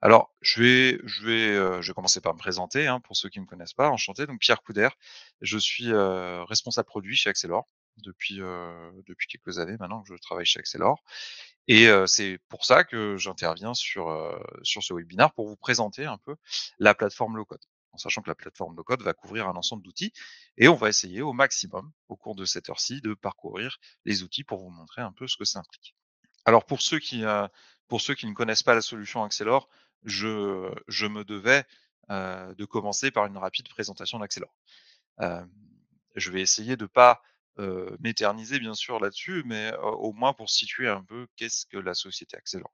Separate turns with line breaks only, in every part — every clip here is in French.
Alors, je vais commencer par me présenter, hein, pour ceux qui ne me connaissent pas. Enchanté, donc Pierre Couder. Je suis, responsable produit chez Axelor depuis quelques années maintenant que je travaille chez Axelor et c'est pour ça que j'interviens sur ce webinaire pour vous présenter un peu la plateforme low code. En sachant que la plateforme low code va couvrir un ensemble d'outils et on va essayer au maximum, au cours de cette heure-ci, de parcourir les outils pour vous montrer un peu ce que ça implique. Alors pour ceux qui ne connaissent pas la solution Axelor, je me devais, de commencer par une rapide présentation d'Axelor. Hem, je vais essayer de pas, m'éterniser bien sûr là-dessus, mais, au moins pour situer un peu qu'est-ce que la société Axelor.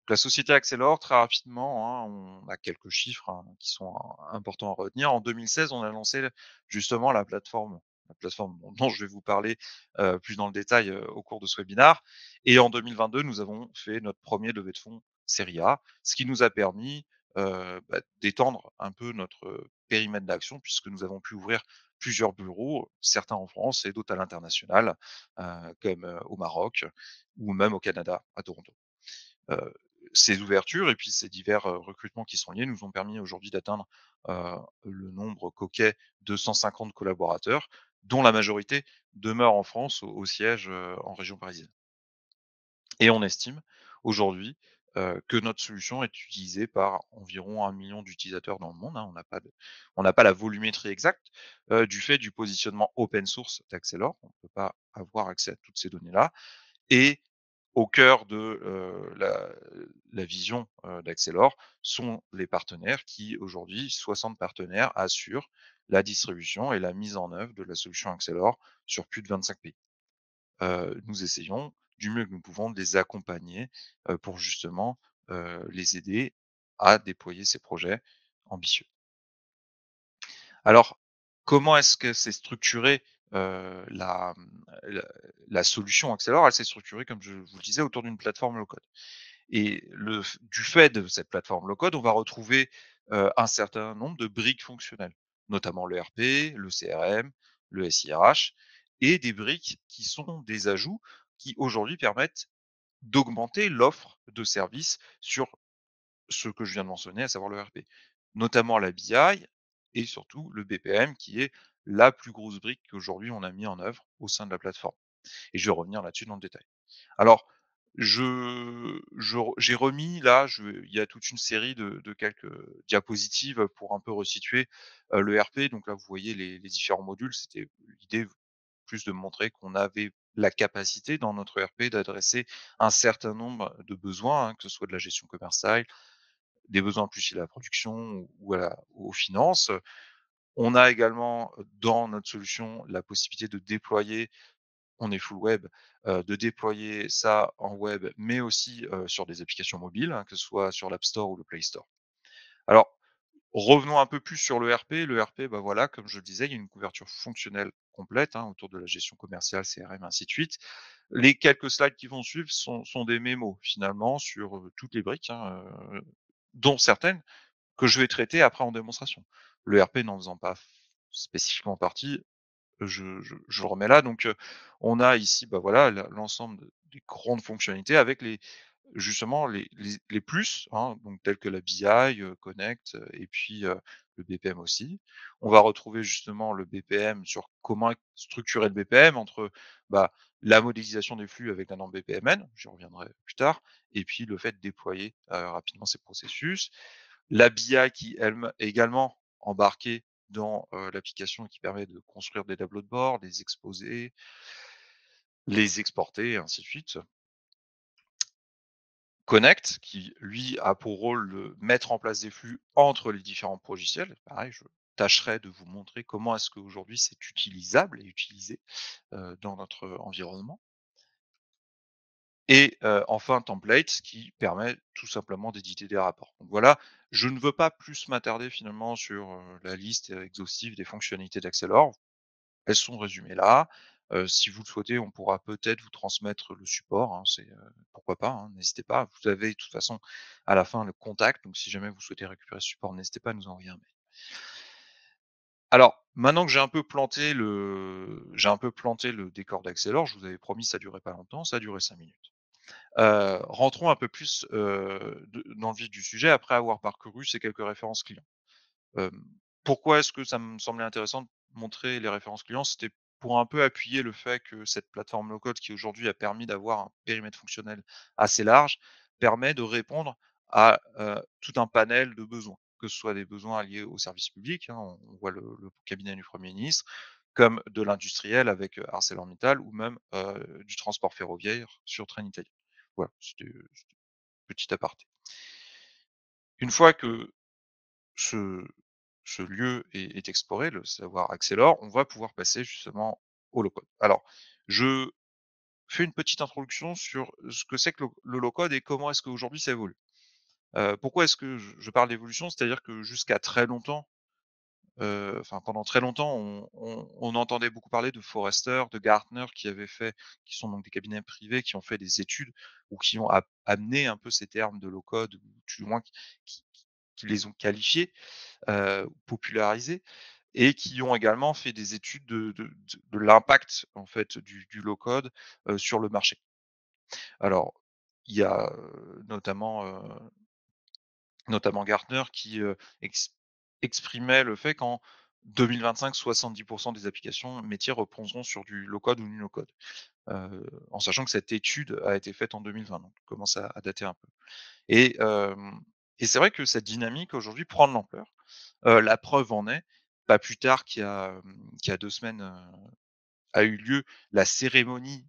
La société Axelor, très rapidement, hein, on a quelques chiffres, hein, qui sont importants à retenir. En 2016, on a lancé justement la plateforme dont je vais vous parler plus dans le détail au cours de ce webinaire. Et en 2022, nous avons fait notre premier levée de fonds série A, ce qui nous a permis d'étendre un peu notre périmètre d'action, puisque nous avons pu ouvrir plusieurs bureaux, certains en France et d'autres à l'international, comme au Maroc ou même au Canada, à Toronto. Heu, ces ouvertures et puis ces divers, recrutements qui sont liés nous ont permis aujourd'hui d'atteindre, le nombre coquet de 150 collaborateurs, dont la majorité demeure en France au siège, en région parisienne. Et on estime aujourd'hui, que notre solution est utilisée par environ 1 million d'utilisateurs dans le monde, hein. On n'a pas la volumétrie exacte, du fait du positionnement open source d'Accelor. On ne peut pas avoir accès à toutes ces données-là et au cœur de, la vision, d'Accelor sont les partenaires qui aujourd'hui, 60 partenaires assurent la distribution et la mise en œuvre de la solution Accelor sur plus de 25 pays. Nous essayons du mieux que nous pouvons de les accompagner, pour justement, les aider à déployer ces projets ambitieux. Alors, comment est-ce que c'est structuré, la la solution Accelor? Elle s'est structurée, comme je vous le disais, autour d'une plateforme low code. Et du fait de cette plateforme low code, on va retrouver, un certain nombre de briques fonctionnelles, notamment le RP, le CRM, le SIRH et des briques qui sont des ajouts qui aujourd'hui permettent d'augmenter l'offre de services sur ce que je viens de mentionner, à savoir le RP. Notamment la BI et surtout le BPM qui est la plus grosse brique qu'aujourd'hui on a mis en œuvre au sein de la plateforme. Et je vais revenir là-dessus dans le détail. Alors, j'ai remis là, il y a toute une série de quelques diapositives pour un peu resituer, le RP. Donc là, vous voyez les différents modules. C'était l'idée plus de montrer qu'on avait la capacité dans notre RP d'adresser un certain nombre de besoins, hein, que ce soit de la gestion commerciale, des besoins plus liés à la production ou aux finances. On a également, dans notre solution, la possibilité de déployer, on est full web, de déployer ça en web, mais aussi, sur des applications mobiles, hein, que ce soit sur l'App Store ou le Play Store. Alors, revenons un peu plus sur le RP. Le RP, bah, voilà, comme je le disais, il y a une couverture fonctionnelle complète, hein, autour de la gestion commerciale, CRM, ainsi de suite. Les quelques slides qui vont suivre sont des mémos finalement sur, toutes les briques, hein, dont certaines que je vais traiter après en démonstration. Le RP n'en faisant pas spécifiquement partie, je le remets là. Donc, on a ici, bah, voilà, l'ensemble des grandes fonctionnalités avec justement les plus, hein, donc tels que la BI, Connect, et puis, le BPM aussi. On va retrouver justement le BPM sur comment structurer le BPM entre, bah, la modélisation des flux avec la norme BPMN, j'y reviendrai plus tard, et puis le fait de déployer, rapidement ces processus. La BI qui elle est également embarquée dans, l'application et qui permet de construire des tableaux de bord, les exposer, les exporter et ainsi de suite. Connect qui lui a pour rôle de mettre en place des flux entre les différents logiciels. Pareil, je tâcherai de vous montrer comment est-ce qu'aujourd'hui c'est utilisable et utilisé, dans notre environnement. Et enfin Template qui permet tout simplement d'éditer des rapports. Donc voilà, je ne veux pas plus m'attarder finalement sur, la liste exhaustive des fonctionnalités d'Accelor. Elles sont résumées là. Si vous le souhaitez, on pourra peut-être vous transmettre le support, hein, pourquoi pas, hein, n'hésitez pas. Vous avez de toute façon à la fin le contact, donc si jamais vous souhaitez récupérer ce support, n'hésitez pas à nous envoyer un mail. Alors, maintenant que j'ai un peu planté le décor d'Accelor, je vous avais promis ça durait pas longtemps, ça a duré 5 minutes. Rentrons un peu plus, dans le vif du sujet après avoir parcouru ces quelques références clients. Hem, Pourquoi est-ce que ça me semblait intéressant de montrer les références clients? C'était pour un peu appuyer le fait que cette plateforme low code qui aujourd'hui a permis d'avoir un périmètre fonctionnel assez large, permet de répondre à, tout un panel de besoins. Que ce soit des besoins liés au service public, hein, on voit le cabinet du Premier ministre, comme de l'industriel avec, ArcelorMittal ou même, du transport ferroviaire sur Trenitalia. Voilà, c'était petit aparté. Une fois que ce ce lieu est exploré, le savoir Accélore, on va pouvoir passer justement au low code. Alors, je fais une petite introduction sur ce que c'est que le low code et comment est-ce qu'aujourd'hui ça évolue. Pourquoi est-ce que je parle d'évolution? C'est-à-dire que jusqu'à très longtemps, enfin pendant très longtemps, on entendait beaucoup parler de Forrester, de Gartner qui sont donc des cabinets privés qui ont fait des études ou qui ont amené un peu ces termes de low code, ou du moins qui qui les ont qualifiés, popularisés et qui ont également fait des études de l'impact en fait du low code, sur le marché. Alors, il y a, notamment Gartner qui, exprimait le fait qu'en 2025, 70 des applications métiers reposeront sur du low code ou du no code, en sachant que cette étude a été faite en 2020, donc commence à dater un peu et hem et c'est vrai que cette dynamique aujourd'hui prend de l'ampleur. La preuve en est, pas plus tard qu'il y a 2 semaines, a eu lieu la cérémonie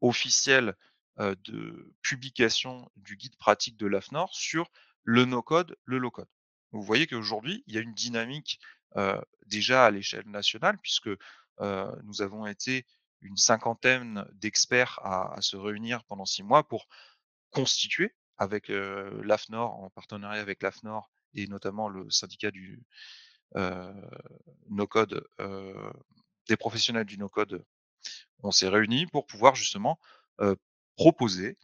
officielle, de publication du guide pratique de l'AFNOR sur le no-code, le low-code. Vous voyez qu'aujourd'hui, il y a une dynamique, déjà à l'échelle nationale puisque, nous avons été une cinquantaine d'experts à se réunir pendant 6 mois pour constituer avec, l'AFNOR, en partenariat avec l'AFNOR et notamment le syndicat du, heu, no-code, des professionnels du no-code. On s'est réunis pour pouvoir justement, proposer,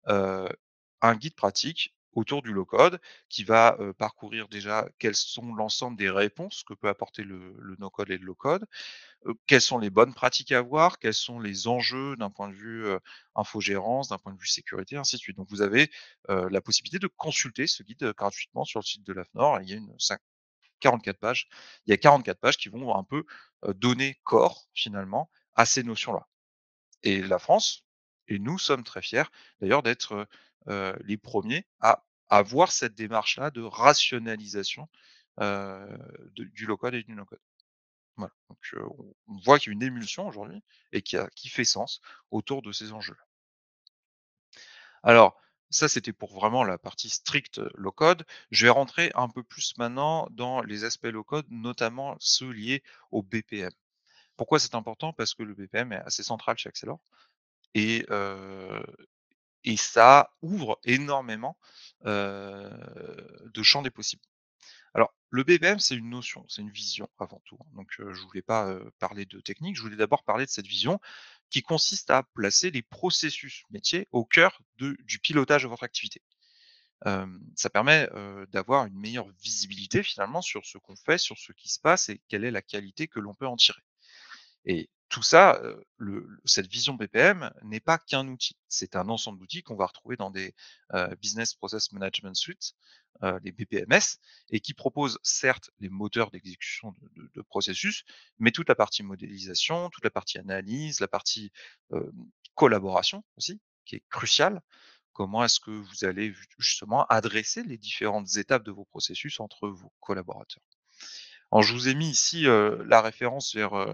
heu, un guide pratique autour du low code qui va, parcourir déjà quelles sont l'ensemble des réponses que peut apporter le no code et le low code, quelles sont les bonnes pratiques à avoir, quels sont les enjeux d'un point de vue, infogérance, d'un point de vue sécurité, ainsi de suite. Donc vous avez, la possibilité de consulter ce guide, gratuitement sur le site de l'AFNOR et il y a une 44 pages. Il y a 44 pages qui vont un peu, donner corps finalement à ces notions-là. Et la France et nous sommes très fiers d'ailleurs d'être, les premiers à avoir cette démarche-là de rationalisation, de du low code et du no code. Voilà, donc on voit qu'il y a une émulsion aujourd'hui et qui fait sens autour de ces enjeux-là. Alors ça, c'était pour vraiment la partie stricte, low code. Je vais rentrer un peu plus maintenant dans les aspects low code, notamment ceux liés au BPM. Pourquoi c'est important? Parce que le BPM est assez central chez Accellor et et ça ouvre énormément, heu, de champs des possibles. Alors, le BPM, c'est une notion, c'est une vision avant tout, hein, donc je voulais pas, parler de technique, je voulais d'abord parler de cette vision qui consiste à placer les processus métiers au cœur du pilotage de votre activité. Ça permet, d'avoir une meilleure visibilité finalement sur ce qu'on fait, sur ce qui se passe et quelle est la qualité que l'on peut en tirer. Et tout ça, cette vision BPM n'est pas qu'un outil. C'est un ensemble d'outils qu'on va retrouver dans des, Business Process Management Suite, les BPMS et qui proposent certes les moteurs d'exécution de processus, mais toute la partie modélisation, toute la partie analyse, la partie, collaboration aussi, qui est cruciale. Comment est-ce que vous allez justement adresser les différentes étapes de vos processus entre vos collaborateurs? Alors je vous ai mis ici, la référence vers,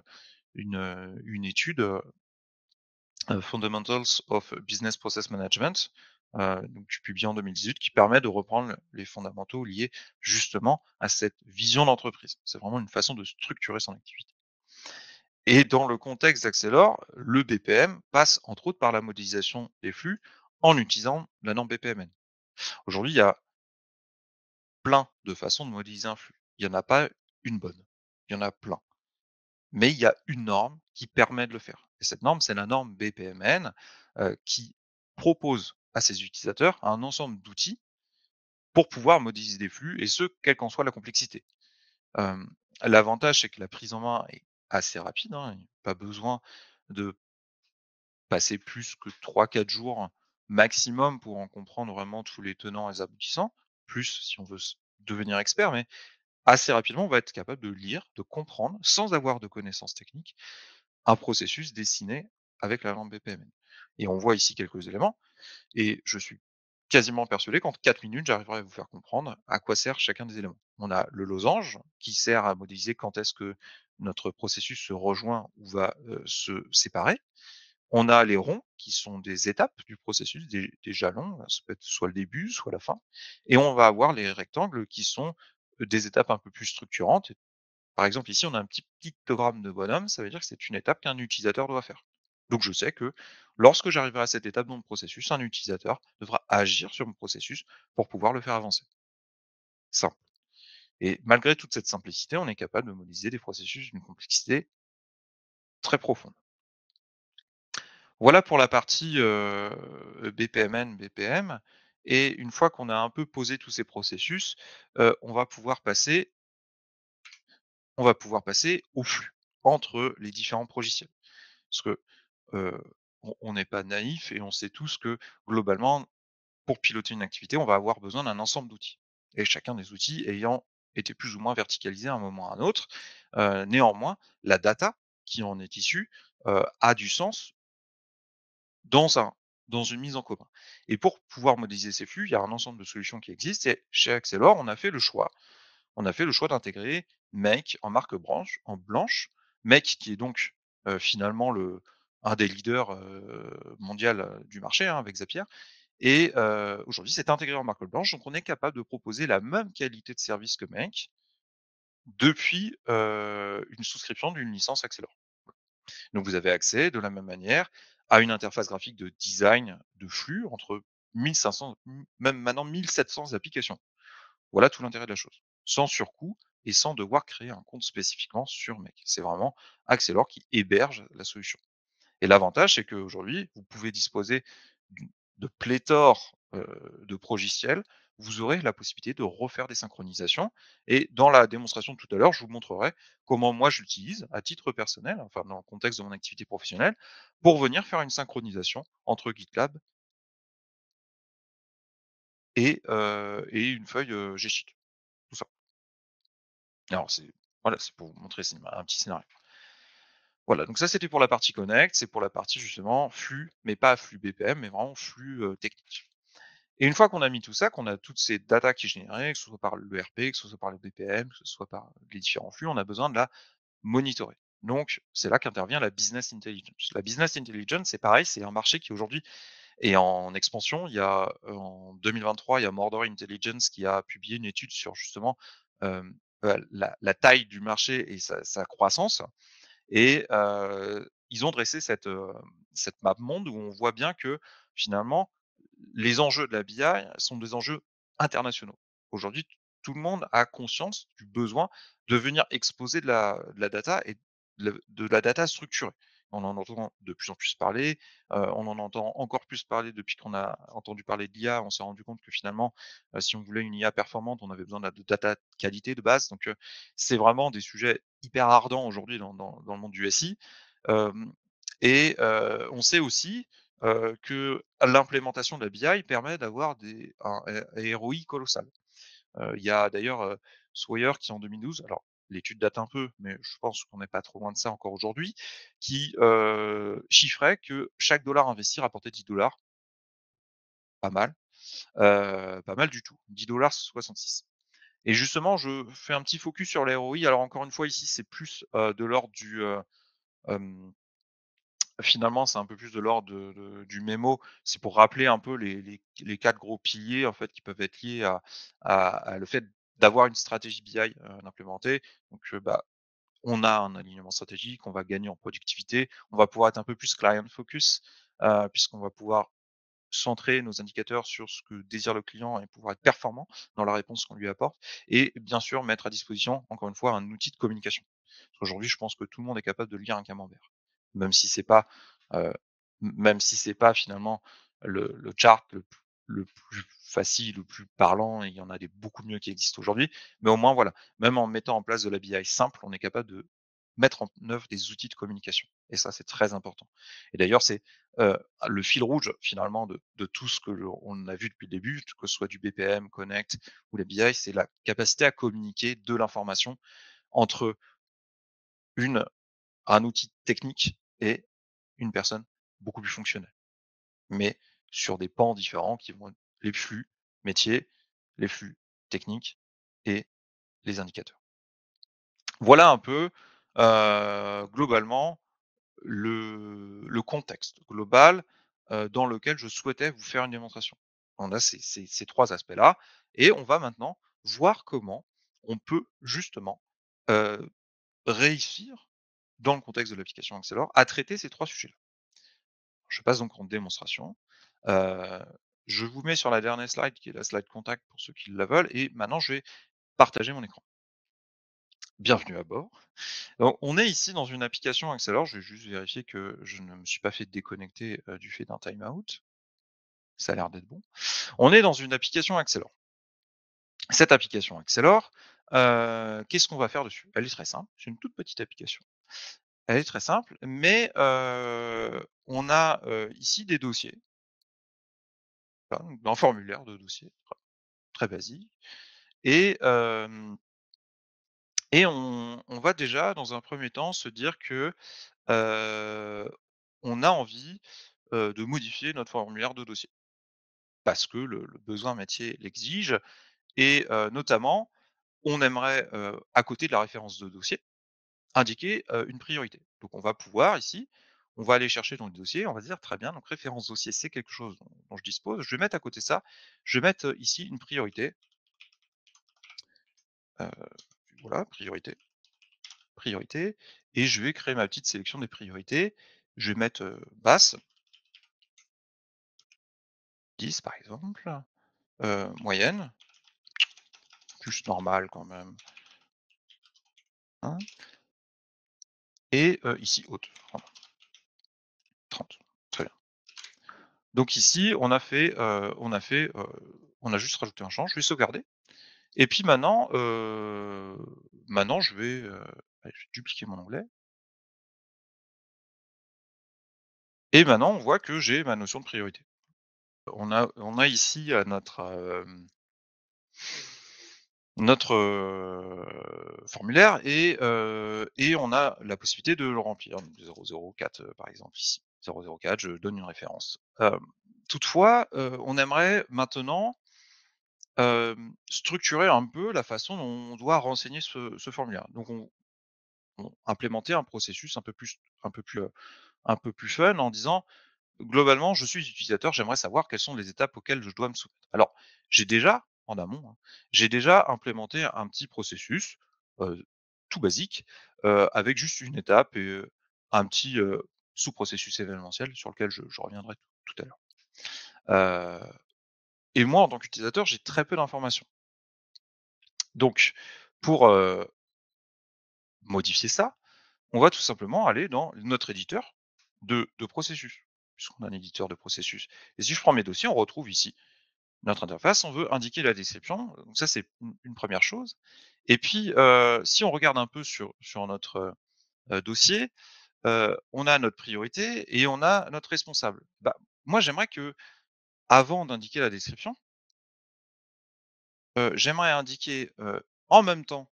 une étude, Fundamentals of Business Process Management, donc publiée en 2018, qui permet de reprendre les fondamentaux liés justement à cette vision d'entreprise. C'est vraiment une façon de structurer son activité. Et dans le contexte d'Accelor, le BPM passe entre autres par la modélisation des flux en utilisant la norme BPMN. Aujourd'hui, il y a plein de façons de modéliser un flux. Il n'y en a pas une bonne, il y en a plein. Mais il y a une norme qui permet de le faire. Et cette norme, c'est la norme BPMN, qui propose à ses utilisateurs un ensemble d'outils pour pouvoir modéliser des flux et ce, quelle qu'en soit la complexité. Hem, L'avantage, c'est que la prise en main est assez rapide, hein, pas besoin de passer plus que 3-4 jours, maximum pour en comprendre vraiment tous les tenants et les aboutissants, plus si on veut devenir expert, mais assez rapidement, on va être capable de lire, de comprendre, sans avoir de connaissances techniques, un processus dessiné avec la lampe BPMN. Et on voit ici quelques éléments, et je suis quasiment persuadé qu'en 4 minutes, j'arriverai à vous faire comprendre à quoi sert chacun des éléments. On a le losange qui sert à modéliser quand est-ce que notre processus se rejoint ou va se séparer. On a les ronds qui sont des étapes du processus, des jalons, ça peut être soit le début, soit la fin. Et on va avoir les rectangles qui sont des étapes un peu plus structurantes. Par exemple, ici, on a un petit pictogramme de bonhomme, ça veut dire que c'est une étape qu'un utilisateur doit faire. Donc je sais que lorsque j'arriverai à cette étape dans mon processus, un utilisateur devra agir sur mon processus pour pouvoir le faire avancer. Simple. Et malgré toute cette simplicité, on est capable de modéliser des processus d'une complexité très profonde. Voilà pour la partie BPMN, BPM. Et une fois qu'on a un peu posé tous ces processus, on va pouvoir passer au flux entre les différents logiciels. Parce que Heu, on n'est pas naïf et on sait tous que globalement, pour piloter une activité, on va avoir besoin d'un ensemble d'outils et chacun des outils ayant été plus ou moins verticalisé à un moment ou à un autre. Néanmoins, la data qui en est issue, a du sens dans un dans une mise en commun, et pour pouvoir modéliser ces flux, il y a un ensemble de solutions qui existent, et chez Accelor, on a fait le choix d'intégrer Make en marque branche en blanche. Make qui est donc, finalement un des leaders, mondial, du marché, hein, avec Zapier, et aujourd'hui c'est intégré en marque blanche, donc on est capable de proposer la même qualité de service que Make depuis, une souscription d'une licence Accélor. Donc vous avez accès de la même manière à une interface graphique de design de flux entre 1500, même maintenant 1700 applications. Voilà tout l'intérêt de la chose. Sans surcoût et sans devoir créer un compte spécifiquement sur Make. C'est vraiment Accelor qui héberge la solution. Et l'avantage, c'est qu'aujourd'hui, vous pouvez disposer de pléthore de progiciels. Vous aurez la possibilité de refaire des synchronisations. Et dans la démonstration de tout à l'heure, je vous montrerai comment moi je l'utilise à titre personnel, enfin dans le contexte de mon activité professionnelle, pour venir faire une synchronisation entre GitLab et une feuille G-Sheet. Tout ça. Alors c'est voilà, c'est pour vous montrer un petit scénario. Voilà, donc ça c'était pour la partie connect, c'est pour la partie justement flux, mais pas flux BPM, mais vraiment flux technique. Et une fois qu'on a mis tout ça, qu'on a toutes ces datas qui génèrent, que ce soit par l'ERP, que ce soit par le BPM, que ce soit par les différents flux, on a besoin de la monitorer. Donc c'est là qu'intervient la business intelligence. La business intelligence, c'est pareil, c'est un marché qui aujourd'hui est en expansion. Il y a en 2023, il y a Mordor Intelligence qui a publié une étude sur justement la taille du marché et sa croissance. Et ils ont dressé cette map monde où on voit bien que finalement, les enjeux de la BI sont des enjeux internationaux. Aujourd'hui, tout le monde a conscience du besoin de venir exposer de la data et de la data structurée. On en entend de plus en plus parler, on en entend encore plus parler depuis qu'on a entendu parler de l'IA. On s'est rendu compte que finalement, si on voulait une IA performante, on avait besoin de data de qualité de base. Donc, c'est vraiment des sujets hyper ardents aujourd'hui dans le monde du SI. Hem et on sait aussi, que l'implémentation de la BI permet d'avoir un ROI colossal. Il y a d'ailleurs, Swire qui en 2012, alors l'étude date un peu, mais je pense qu'on n'est pas trop loin de ça encore aujourd'hui, qui, chiffrait que chaque dollar investi rapportait 10 $. Pas mal, pas mal du tout. 10,66 $. Et justement, je fais un petit focus sur les ROI. Alors encore une fois, ici, c'est plus, de l'ordre hem finalement, c'est un peu plus de l'ordre du mémo. C'est pour rappeler un peu les 4 gros piliers, en fait, qui peuvent être liés à le fait d'avoir une stratégie BI, implémentée. Donc, bah, on a un alignement stratégique, on va gagner en productivité, on va pouvoir être un peu plus client focus, puisqu'on va pouvoir centrer nos indicateurs sur ce que désire le client et pouvoir être performant dans la réponse qu'on lui apporte, et bien sûr mettre à disposition, encore une fois, un outil de communication. Parce qu'aujourd'hui, je pense que tout le monde est capable de lire un camembert, même si c'est pas, heu, même si c'est pas finalement le chart le plus facile, le plus parlant, et il y en a des beaucoup mieux qui existent aujourd'hui. Mais au moins voilà, même en mettant en place de la BI simple, on est capable de mettre en œuvre des outils de communication, et ça, c'est très important. Et d'ailleurs, c'est le fil rouge finalement de tout ce que on a vu depuis le début, que ce soit du BPM, Connect ou la BI, c'est la capacité à communiquer de l'information entre une un outil technique et une personne beaucoup plus fonctionnelle. Mais sur des pans différents qui vont être les flux métiers, les flux techniques et les indicateurs. Voilà un peu, globalement le contexte global, dans lequel je souhaitais vous faire une démonstration. On a ces 3 aspects-là et on va maintenant voir comment on peut justement, heu, réussir dans le contexte de l'application Axelor à traiter ces 3 sujets-là. Je passe donc en démonstration. Heu, je vous mets sur la dernière slide qui est la slide contact pour ceux qui la veulent et maintenant je vais partager mon écran. Bienvenue à bord. Donc on est ici dans une application Axelor, je vais juste vérifier que je ne me suis pas fait déconnecter, du fait d'un time-out. Ça a l'air d'être bon. On est dans une application Axelor. Cette application Axelor, qu'est-ce qu'on va faire dessus? Elle est très simple, c'est une toute petite application. Elle est très simple, mais on a, ici des dossiers, voilà, donc un formulaire de dossier, très basique et on va déjà dans un premier temps se dire que, heu, on a envie, de modifier notre formulaire de dossier. Parce que le besoin métier l'exige et notamment, on aimerait, à côté de la référence de dossier, indiquer, une priorité. Donc on va pouvoir ici, on va aller chercher dans le dossier, on va dire: «Très bien, donc référence dossier, c'est quelque chose dont je dispose». Je vais mettre à côté ça, je vais mettre, ici une priorité, heu, voilà, priorité, priorité et je vais créer ma petite sélection des priorités. Je vais mettre, basse, 10 par exemple, moyenne, plus normale quand même, hein et ici haute, voilà, 30. Très bien. Donc ici, on a juste rajouté un champ, je vais sauvegarder et puis maintenant allez, je vais dupliquer mon onglet et maintenant on voit que j'ai ma notion de priorité. On a ici, notre formulaire et on a la possibilité de le remplir, donc 004, par exemple ici. 004, je donne une référence. Toutefois, on aimerait maintenant, structurer un peu la façon dont on doit renseigner ce formulaire. Donc on implémenter un processus un peu plus fun en disant: «Globalement, je suis utilisateur, j'aimerais savoir quelles sont les étapes auxquelles je dois me soumettre». Alors, j'ai déjà, en amont, hein, j'ai déjà implémenté un petit processus, heu, tout basique, avec juste une étape et un petit, sous-processus événementiel sur lequel je reviendrai tout à l'heure. Et moi, en tant qu'utilisateur, j'ai très peu d'informations. Donc pour, modifier ça, on va tout simplement aller dans notre éditeur de processus, puisqu'on a un éditeur de processus. Et si je prends mes dossiers, on retrouve ici notre interface, on veut indiquer la description, donc ça c'est une 1 chose. Et puis, si on regarde un peu sur notre, dossier, on a notre priorité et on a notre responsable. Bah, moi j'aimerais que, avant d'indiquer la description, j'aimerais indiquer, en même temps,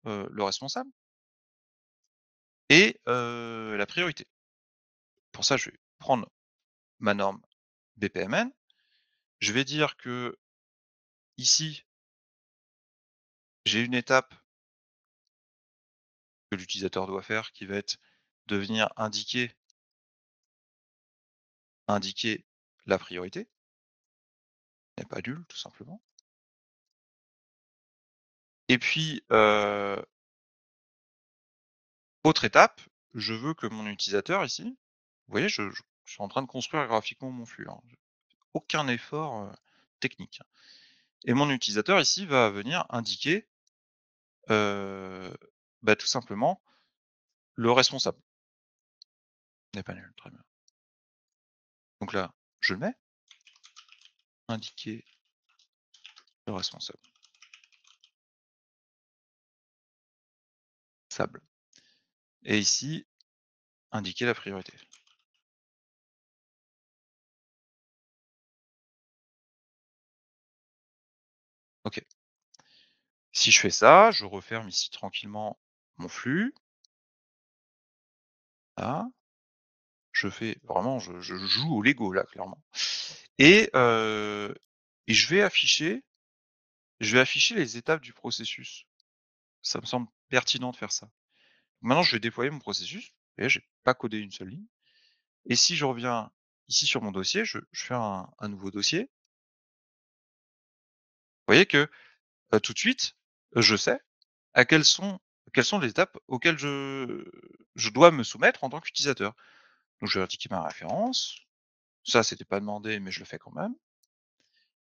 le responsable et la priorité. Pour ça, je vais prendre ma norme BPMN. Je vais dire que ici, j'ai une étape que l'utilisateur doit faire qui va être de venir indiquer la priorité, n'est pas nul tout simplement. Et puis, autre étape, je veux que mon utilisateur ici, vous voyez, je suis en train de construire graphiquement mon flux, hein. Aucun effort, technique, hein. Et mon utilisateur ici va venir indiquer, heu, bah, tout simplement le responsable. N'est pas nul, très bien. Donc là, je le mets, indiquer le responsable. Sable. Et ici, indiquer la priorité. OK. Si je fais ça, je referme ici tranquillement mon flux. Là, je fais vraiment je joue au Lego là, clairement et je vais afficher les étapes du processus. Ça me semble pertinent de faire ça. Maintenant, je vais déployer mon processus et j'ai pas codé une seule ligne et si je reviens ici sur mon dossier, je fais un nouveau dossier. Vous voyez que, tout de suite, je sais à quelles sont les étapes auxquelles je dois me soumettre en tant qu'utilisateur. Donc je vais indiquer ma référence. Ça, c'était pas demandé, mais je le fais quand même.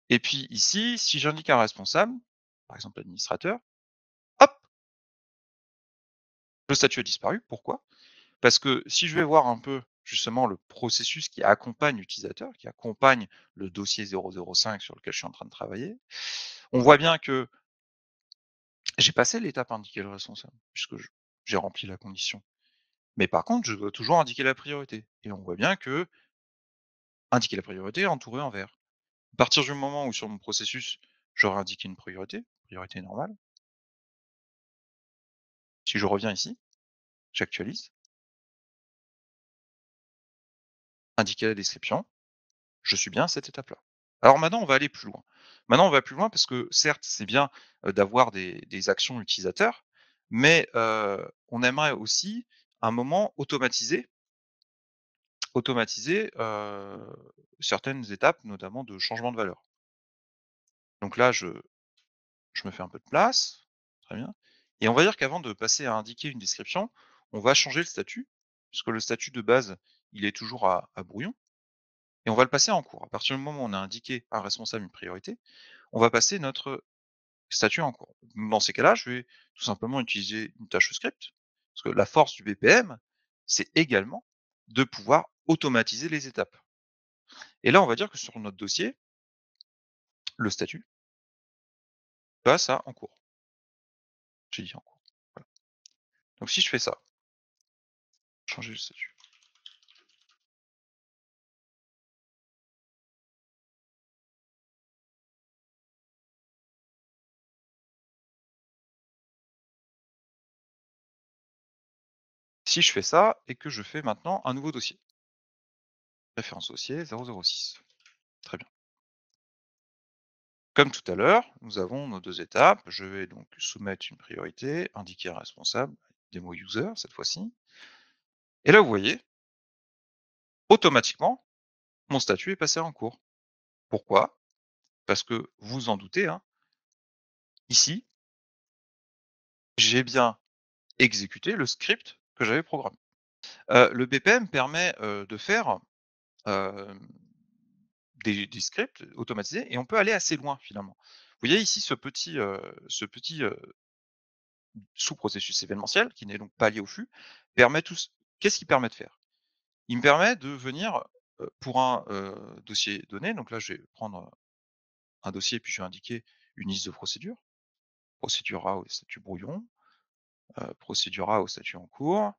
Et puis ici, si j'indique un responsable, par exemple l'administrateur, hop, le statut a disparu. Pourquoi? Parce que si je vais voir un peu justement le processus qui accompagne l'utilisateur, qui accompagne le dossier 005 sur lequel je suis en train de travailler, on voit bien que j'ai passé l'étape indiquer le responsable, puisque j'ai rempli la condition. Mais par contre, je dois toujours indiquer la priorité. Et on voit bien que indiquer la priorité est entouré en vert. À partir du moment où sur mon processus, j'aurai indiqué une priorité normale, si je reviens ici, j'actualise, indiquer la description, je suis bien à cette étape-là. Alors maintenant, on va aller plus loin. Maintenant, on va plus loin parce que certes, c'est bien d'avoir des actions utilisateurs, mais on aimerait aussi un moment automatiser certaines étapes, notamment de changement de valeur. Donc là, je me fais un peu de place, très bien. Et on va dire qu'avant de passer à indiquer une description, on va changer le statut, puisque le statut de base, il est toujours à brouillon, et on va le passer en cours. À partir du moment où on a indiqué un responsable une priorité, on va passer notre statut en cours. Dans ces cas-là, je vais tout simplement utiliser une tâche script, parce que la force du BPM, c'est également de pouvoir automatiser les étapes. Et là, on va dire que sur notre dossier, le statut passe à en cours. J'ai dit en cours. Voilà. Donc si je fais ça, changer le statut. Si je fais ça et que je fais maintenant un nouveau dossier, référence dossier 006. Très bien. Comme tout à l'heure, nous avons nos deux étapes. Je vais donc soumettre une priorité, indiquer un responsable, démo user cette fois-ci. Et là, vous voyez, automatiquement, mon statut est passé en cours. Pourquoi? Parce que vous en doutez, hein, ici, j'ai bien exécuté le script que j'avais programmé. Le BPM permet de faire euh, des scripts automatisés et on peut aller assez loin finalement. Vous voyez ici ce petit sous-processus événementiel qui n'est donc pas lié au flux, permet tout ce qu'est-ce qu'il permet de faire? Il me permet de venir, pour un, dossier donné, donc là je vais prendre un dossier puis je vais indiquer une liste de procédures. Procédure A au statut brouillon, procédure A au statut en cours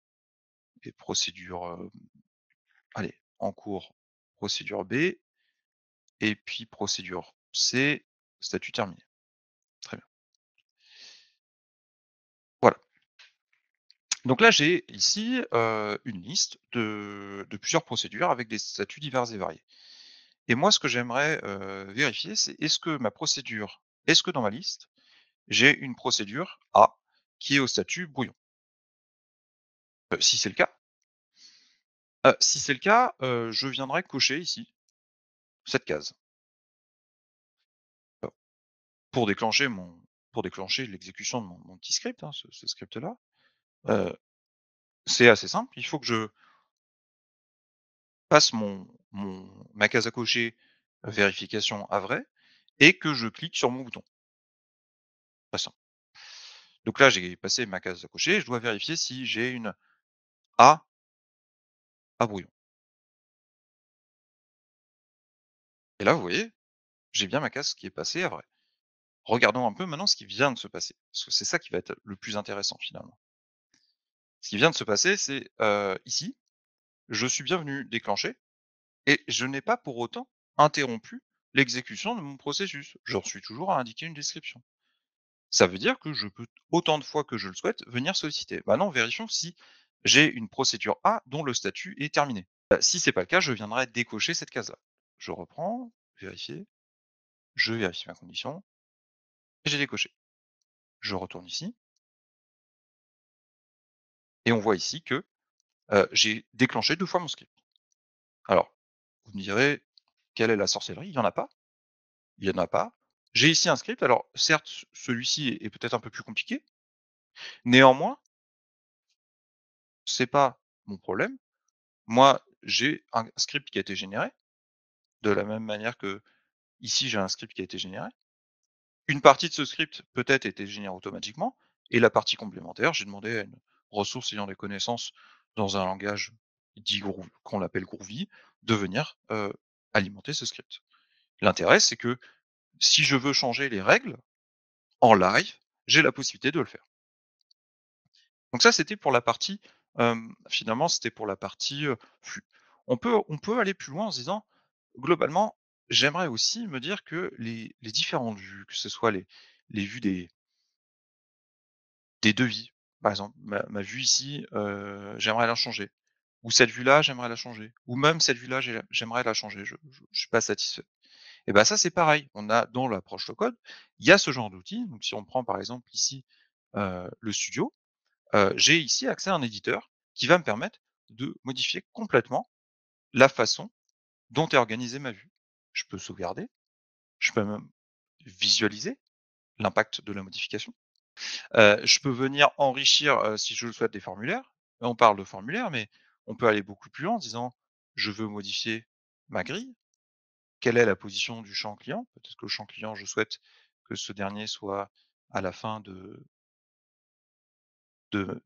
et procédure, allez, en cours, procédure B et puis procédure C, statut terminé. Très bien. Voilà. Donc là, j'ai ici, une liste de plusieurs procédures avec des statuts divers et variés. Et moi, ce que j'aimerais, vérifier, c'est est-ce que dans ma liste, j'ai une procédure A qui est au statut brouillon? Si c'est le cas je viendrai cocher ici, cette case, heu, pour déclencher l'exécution de mon petit script, hein, ce script-là. Heu, c'est assez simple, il faut que je passe ma case à cocher, vérification à vrai et que je clique sur mon bouton. Très simple. Donc là, j'ai passé ma case à cocher, je dois vérifier si j'ai une A à brouillon. Et là, vous voyez, j'ai bien ma case qui est passée à vrai. Regardons un peu maintenant ce qui vient de se passer, parce que c'est ça qui va être le plus intéressant finalement. Ce qui vient de se passer, c'est, ici, je suis bien venu déclencher et je n'ai pas pour autant interrompu l'exécution de mon processus. J'en suis toujours à indiquer une description. Ça veut dire que je peux autant de fois que je le souhaite venir solliciter. Maintenant, vérifions si j'ai une procédure A dont le statut est terminé. Si c'est pas le cas, je viendrai décocher cette case-là. Je reprends, vérifier, je vérifie ma condition et j'ai décoché. Je retourne ici et on voit ici que j'ai déclenché 2 fois mon script. Alors, vous me direz: «Quelle est la sorcellerie?» Il y en a pas, il y en a pas. J'ai ici un script, alors certes, celui-ci est peut-être un peu plus compliqué, néanmoins, c'est pas mon problème. Moi, j'ai un script qui a été généré, de la même manière que ici j'ai un script qui a été généré. Une partie de ce script peut-être été générée automatiquement et la partie complémentaire, j'ai demandé à une ressource ayant des connaissances dans un langage dit qu'on appelle Groovy, de venir, alimenter ce script. L'intérêt, c'est que si je veux changer les règles en live, j'ai la possibilité de le faire. Donc ça, c'était pour la partie, finalement, c'était pour la partie, flux. On peut aller plus loin en se disant, globalement, j'aimerais aussi me dire que les différentes vues, que ce soit les vues des devis, par exemple, ma vue ici, j'aimerais la changer, ou cette vue-là, j'aimerais la changer, ou même cette vue-là, j'aimerais la changer, je suis pas satisfait. Et ben ça, c'est pareil, on a dans l'approche low code, il y a ce genre d'outils. Donc si on prend par exemple ici, le studio, j'ai ici accès à un éditeur qui va me permettre de modifier complètement la façon dont est organisée ma vue. Je peux sauvegarder, je peux même visualiser l'impact de la modification. Je peux venir enrichir, si je le souhaite, des formulaires. Là, on parle de formulaires, mais on peut aller beaucoup plus loin en disant: «Je veux modifier ma grille. Quelle est la position du champ client?» Peut-être que le champ client, je souhaite que ce dernier soit à la fin de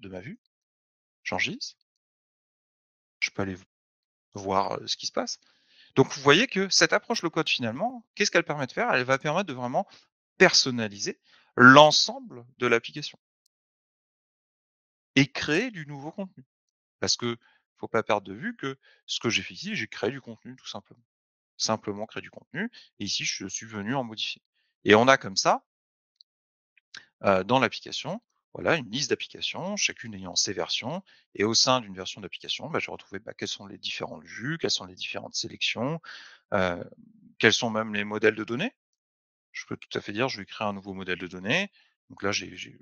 ma vue. J'enregistre, je peux aller voir, ce qui se passe. Donc vous voyez que cette approche low code finalement, qu'est-ce qu'elle permet de faire? Elle va permettre de vraiment personnaliser l'ensemble de l'application et créer du nouveau contenu. Parce que faut pas perdre de vue que ce que j'ai fait ici, j'ai créé du contenu tout simplement. Simplement créer du contenu et ici je suis venu en modifier. Et on a comme ça, dans l'application, voilà, une liste d'applications, chacune ayant ses versions et au sein d'une version d'application, bah, je vais retrouver, bah, quelles sont les différentes vues, quelles sont les différentes sélections, heu, quels sont même les modèles de données. Je peux tout à fait dire: «Je vais créer un nouveau modèle de données». Donc là, j'ai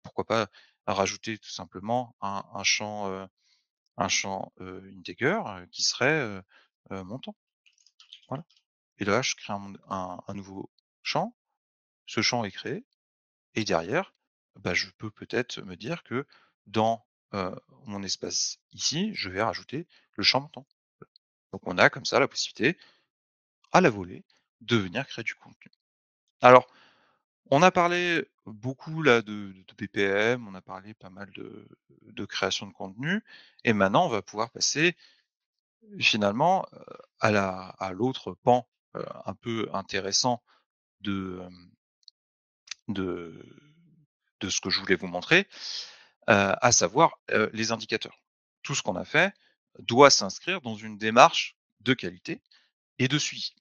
pourquoi pas rajouter tout simplement un champ integer, qui serait, montant. Voilà. Et là, je crée un nouveau champ. Ce champ est créé et derrière, bah, je peux peut-être me dire que dans, mon espace ici, je vais rajouter le champ montant. Donc on a comme ça la possibilité, à la volée, de venir créer du contenu. Alors, on a parlé beaucoup là de BPM, on a parlé pas mal de création de contenu et maintenant on va pouvoir passer finalement, à l'autre pan, un peu intéressant de, de de ce que je voulais vous montrer, à savoir, les indicateurs. Tout ce qu'on a fait doit s'inscrire dans une démarche de qualité et de suivi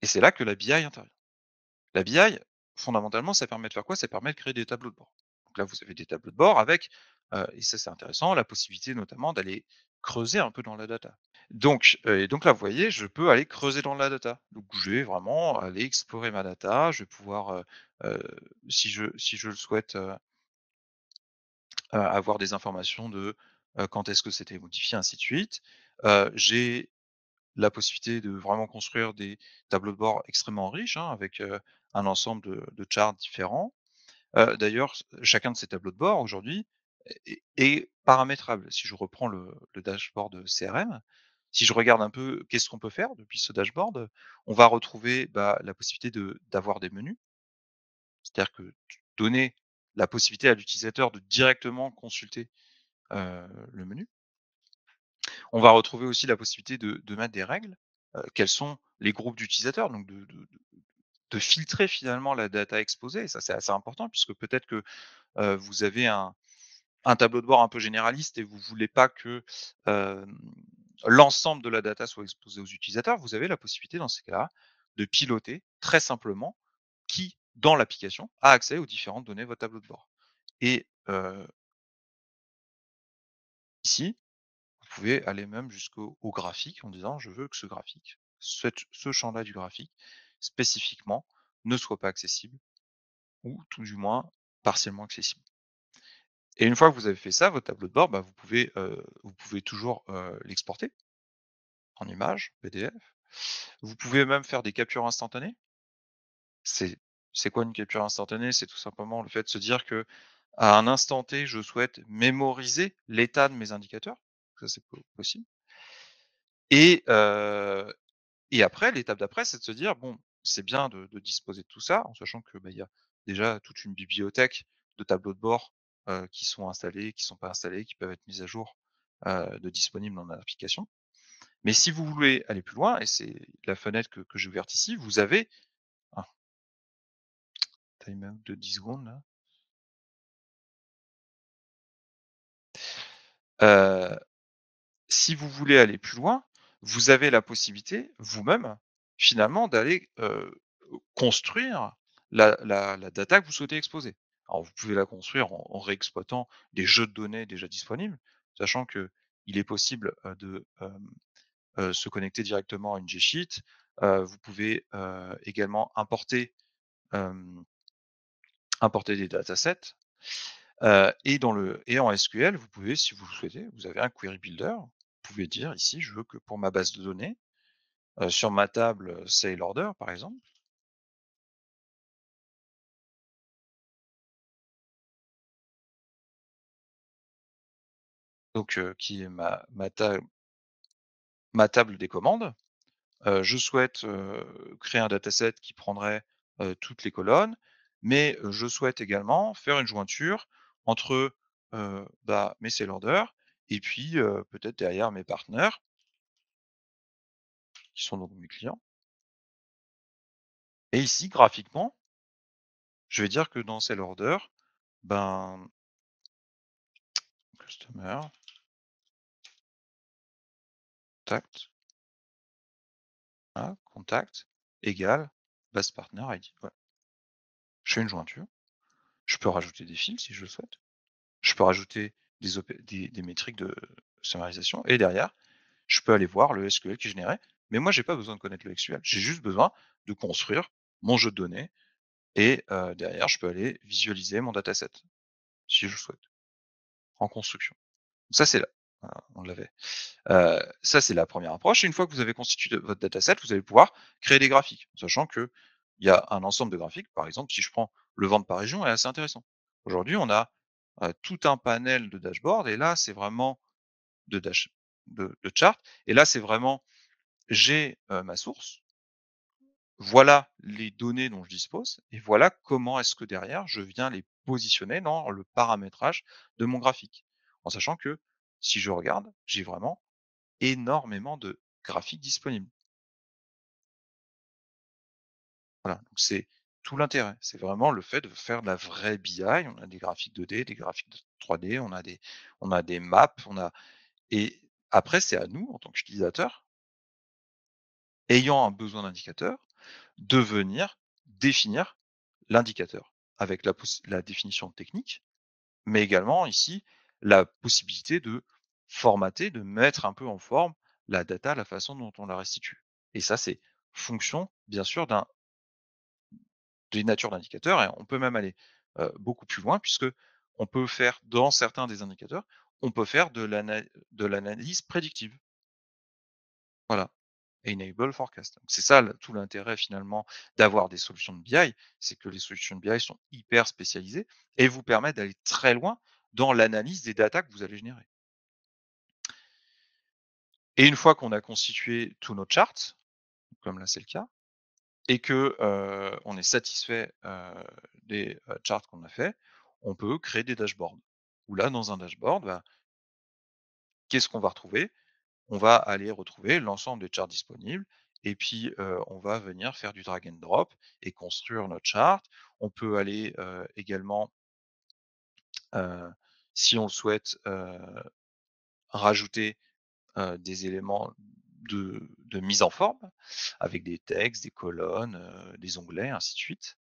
et c'est là que la BI intervient. La BI, fondamentalement, ça permet de faire quoi? Ça permet de créer des tableaux de bord. Donc là, vous avez des tableaux de bord avec, et ça c'est intéressant, la possibilité notamment d'aller creuser un peu dans la data. Donc là, vous voyez, je peux aller creuser dans la data. Donc je vais vraiment aller explorer ma data, je vais pouvoir, si je le souhaite, avoir des informations de, quand est-ce que c'était modifié, ainsi de suite. J'ai la possibilité de vraiment construire des tableaux de bord extrêmement riches, hein, avec, un ensemble de charts différents. D'ailleurs, chacun de ces tableaux de bord aujourd'hui est paramétrable. Si je reprends le dashboard CRM, si je regarde un peu qu'est-ce qu'on peut faire depuis ce dashboard, on va retrouver, bah, la possibilité d'avoir des menus. C'est-à-dire que donner la possibilité à l'utilisateur de directement consulter, le menu. On va retrouver aussi la possibilité de mettre des règles, quels sont les groupes d'utilisateurs, donc de filtrer finalement la data exposée. Et ça, c'est assez important puisque peut-être que, vous avez un tableau de bord un peu généraliste et vous voulez pas que, hem, l'ensemble de la data soit exposée aux utilisateurs. Vous avez la possibilité dans ces cas-là de piloter très simplement qui, dans l'application, a accès aux différentes données de votre tableau de bord. Et ici, vous pouvez aller même jusqu'au au graphique en disant: «Je veux que ce graphique, ce champ-là du graphique, spécifiquement, ne soit pas accessible ou tout du moins partiellement accessible». Et une fois que vous avez fait ça, votre tableau de bord, bah, vous pouvez toujours, l'exporter en image, PDF. Vous pouvez même faire des captures instantanées. C'est c'est quoi une capture instantanée? C'est tout simplement le fait de se dire que à un instant T, je souhaite mémoriser l'état de mes indicateurs. Ça, c'est possible. Et après, l'étape d'après, c'est de se dire: «Bon, c'est bien de disposer de tout ça», en sachant que, bah, il y a déjà toute une bibliothèque de tableaux de bord, qui sont installés, qui sont pas installés, qui peuvent être mis à jour, de disponibles dans l'application. Mais si vous voulez aller plus loin, et c'est la fenêtre que j'ai ouverte ici, vous avez un timeout de 10 secondes là. Heu, Si vous voulez aller plus loin, vous avez la possibilité vous-même, finalement, d'aller, construire la data que vous souhaitez exposer. Alors vous pouvez la construire en réexploitant des jeux de données déjà disponibles, sachant qu'il est possible, se connecter directement à une G-Sheet. Vous pouvez, également importer des datasets, et en SQL, vous pouvez, si vous le souhaitez, vous avez un query builder. Vous pouvez dire ici: «Je veux que pour ma base de données, sur ma table, sale order», par exemple, donc qui est ma table des commandes. Je souhaite, créer un dataset qui prendrait, toutes les colonnes, mais je souhaite également faire une jointure entre, bah, mes sales orders et puis, peut-être derrière mes partenaires, qui sont donc mes clients. Et ici, graphiquement, je vais dire que dans sales order, ben, customer, contact, voilà, contact égale base partner ID. Voilà. Je fais une jointure. Je peux rajouter des fils si je le souhaite. Je peux rajouter des métriques de sommarisation, et derrière, je peux aller voir le SQL qui est généré. Mais moi, j'ai pas besoin de connaître le SQL. J'ai juste besoin de construire mon jeu de données, et derrière, je peux aller visualiser mon dataset, si je le souhaite, en construction. Donc ça, c'est là, voilà, on l'avait. Ça, c'est la première approche. Et une fois que vous avez constitué votre dataset, vous allez pouvoir créer des graphiques, sachant qu'il y a un ensemble de graphiques. Par exemple, si je prends le vente par région, est assez intéressant. Aujourd'hui, on a tout un panel de dashboard, et là, c'est vraiment de dash de chart, et là, c'est vraiment j'ai, ma source, voilà les données dont je dispose, et voilà comment est-ce que derrière je viens les positionner dans le paramétrage de mon graphique. En sachant que si je regarde, j'ai vraiment énormément de graphiques disponibles. Voilà, donc c'est tout l'intérêt. C'est vraiment le fait de faire de la vraie BI. On a des graphiques 2D, des graphiques de 3D, on a des maps, et après c'est à nous, en tant qu'utilisateurs, ayant un besoin d'indicateur, de venir définir l'indicateur avec la définition technique, mais également ici la possibilité de formater, de mettre un peu en forme la data, la façon dont on la restitue. Et ça, c'est fonction, bien sûr, des natures d'indicateurs, et on peut même aller beaucoup plus loin, puisque on peut faire, dans certains des indicateurs, on peut faire de l'analyse prédictive. Voilà. Enable forecast. Donc c'est ça tout l'intérêt finalement d'avoir des solutions de BI, c'est que les solutions de BI sont hyper spécialisées et vous permettent d'aller très loin dans l'analyse des datas que vous allez générer. Et une fois qu'on a constitué tous nos charts, comme là c'est le cas, et que on est satisfait des charts qu'on a fait, on peut créer des dashboards. Où là, dans un dashboard, bah, qu'est-ce qu'on va retrouver? On va aller retrouver l'ensemble des charts disponibles, et puis, on va venir faire du drag and drop et construire notre chart. On peut aller, également, heu, si on le souhaite, rajouter, des éléments de mise en forme, avec des textes, des colonnes, des onglets, ainsi de suite.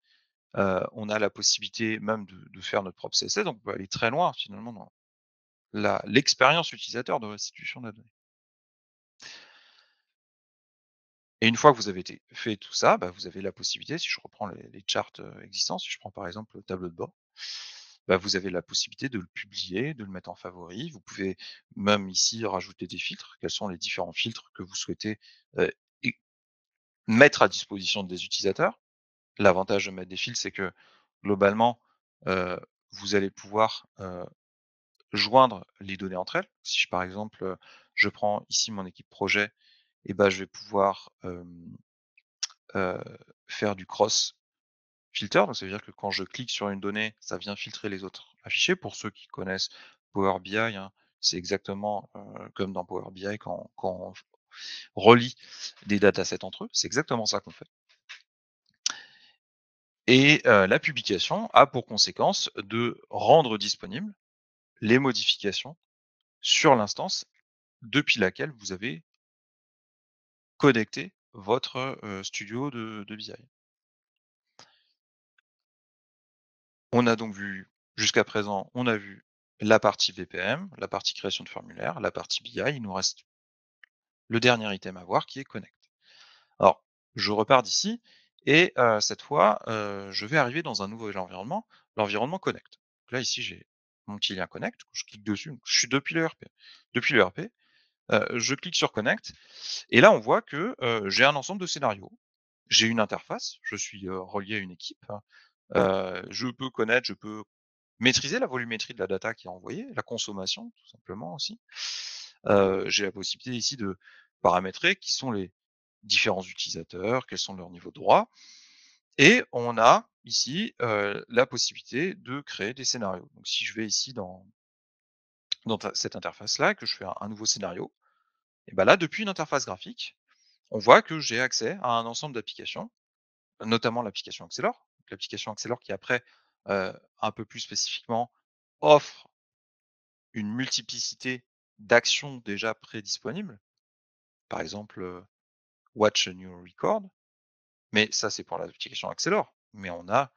On a la possibilité même de faire notre propre CSS, donc on peut aller très loin finalement dans l'expérience utilisateur de restitution de la donnée. Et une fois que vous avez fait tout ça, bah, vous avez la possibilité, si je reprends les charts, existants, si je prends par exemple le tableau de bord, bah, vous avez la possibilité de le publier, de le mettre en favori. Vous pouvez même ici rajouter des filtres. Quels sont les différents filtres que vous souhaitez, heu, et mettre à disposition des utilisateurs? L'avantage de mettre des filtres, c'est que globalement, heu, vous allez pouvoir, joindre les données entre elles. Si par exemple, je prends ici mon équipe projet et ben je vais pouvoir, heu, faire du cross filter. Donc ça veut dire que quand je clique sur une donnée, ça vient filtrer les autres affichés. Pour ceux qui connaissent Power BI, hein, c'est exactement, comme dans Power BI quand on relie des datasets entre eux, c'est exactement ça qu'on fait. Et la publication a pour conséquence de rendre disponibles les modifications sur l'instance depuis laquelle vous avez connecté votre, studio de BI. On a donc vu jusqu'à présent, on a vu la partie VPM, la partie création de formulaire, la partie BI. Il nous reste le dernier item à voir qui est Connect. Alors, je repars d'ici et cette fois, je vais arriver dans un nouvel environnement, l'environnement Connect. Donc là, ici, j'ai mon petit lien Connect, je clique dessus, je suis depuis le RP. Depuis le RP, je clique sur Connect et là, on voit que, j'ai un ensemble de scénarios. J'ai une interface, je suis, relié à une équipe, je peux connaître, je peux maîtriser la volumétrie de la data qui est envoyée, la consommation tout simplement aussi. J'ai la possibilité ici de paramétrer qui sont les différents utilisateurs, quels sont leurs niveaux de droit et on a ici, la possibilité de créer des scénarios. Donc si je vais ici dans cette interface-là, que je fais un nouveau scénario et ben là, depuis une interface graphique, on voit que j'ai accès à un ensemble d'applications, notamment l'application Axelor. L'application Axelor qui après, un peu plus spécifiquement, offre une multiplicité d'actions déjà prédisponibles. Par exemple, Watch a New Record, mais ça c'est pour l'application Axelor. Mais on a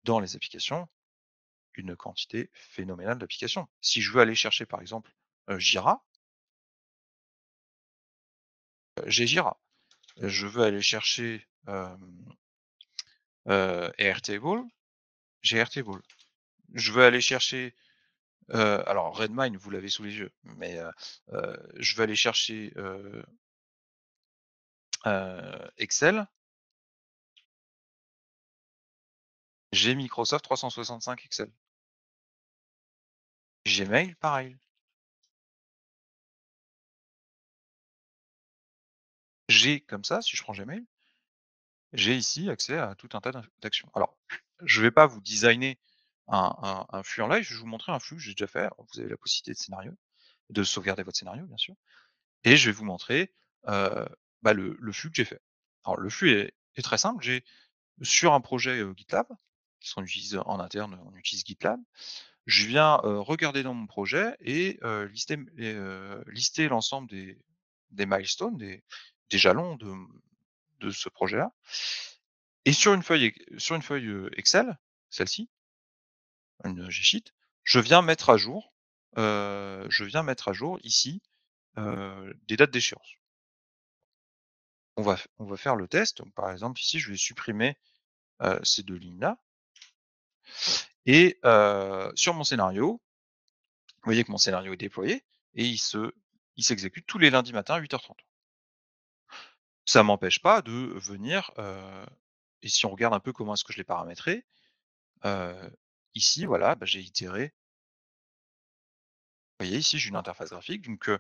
dans les applications une quantité phénoménale d'applications. Si je veux aller chercher par exemple, Jira, j'ai Jira. Je veux aller chercher, Airtable, j'ai Airtable. Je veux aller chercher, alors Redmine, vous l'avez sous les yeux, mais je veux aller chercher, Excel, j'ai Microsoft 365 Excel. Gmail, pareil. J'ai comme ça, si je prends Gmail, j'ai ici accès à tout un tas d'actions. Alors, je vais pas vous designer un flux en live, je vais vous montrer un flux que j'ai déjà fait. Alors, vous avez la possibilité de scénario, de sauvegarder votre scénario, bien sûr, et je vais vous montrer, heu, bah, le flux que j'ai fait. Alors le flux est très simple, j'ai sur un projet, GitLab, parce qu'on utilise en interne, on utilise GitLab. Je viens, regarder dans mon projet et lister l'ensemble des milestones, des jalons de ce projet-là et sur une feuille, Excel, celle-ci, une G-sheet, je viens mettre à jour ici, des dates d'échéance. On va faire le test. Donc par exemple ici, je vais supprimer, ces 2 lignes-là et sur mon scénario, vous voyez que mon scénario est déployé et il s'exécute tous les lundis matins à 8h30. Ça m'empêche pas de venir, et si on regarde un peu comment est-ce que je l'ai paramétré, heu, ici voilà, bah, j'ai itéré. Vous voyez ici, j'ai une interface graphique donc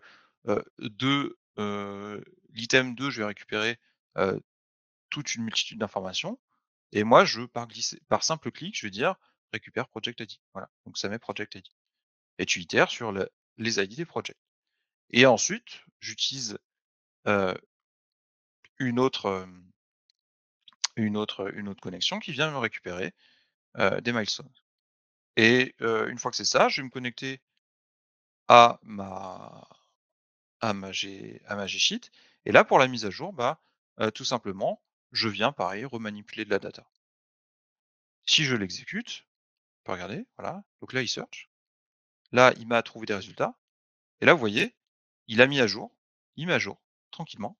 l'item 2, je vais récupérer, heu, toute une multitude d'informations et moi par simple clic, je vais dire: «Récupère project ID». Voilà, donc ça met project ID et tu itères sur les ID des projects et ensuite j'utilise, heu, une autre, une autre connexion qui vient me récupérer, des milestones et une fois que c'est ça, je vais me connecter à ma à ma G Sheet Et là, pour la mise à jour, bah, tout simplement, je viens pareil remanipuler de la data. Si je l'exécute, on peut regarder, voilà, donc là il search, là il m'a trouvé des résultats et là vous voyez, il a mis à jour, il met à jour tranquillement,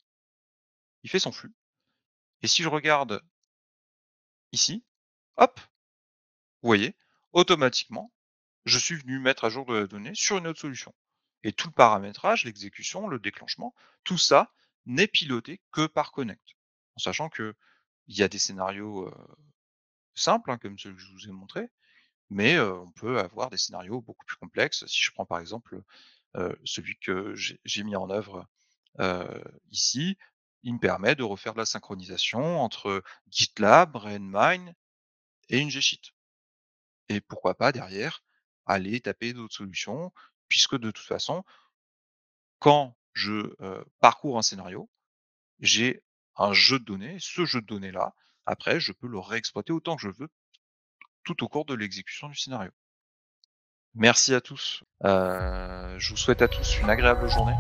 il fait son flux et si je regarde ici, hop, vous voyez, automatiquement, je suis venu mettre à jour de la donnée sur une autre solution et tout le paramétrage, l'exécution, le déclenchement, tout ça n'est piloté que par Connect. En sachant qu'il y a des scénarios, simples, hein, comme celui que je vous ai montré, mais on peut avoir des scénarios beaucoup plus complexes. Si je prends par exemple, celui que j'ai mis en œuvre, ici, il me permet de refaire de la synchronisation entre GitLab, Redmine et une G-Sheet et pourquoi pas derrière aller taper d'autres solutions puisque de toute façon, quand je, parcours un scénario, j'ai un jeu de données. Ce jeu de données-là, après, je peux le réexploiter autant que je veux tout au cours de l'exécution du scénario. Merci à tous. Je vous souhaite à tous une agréable journée.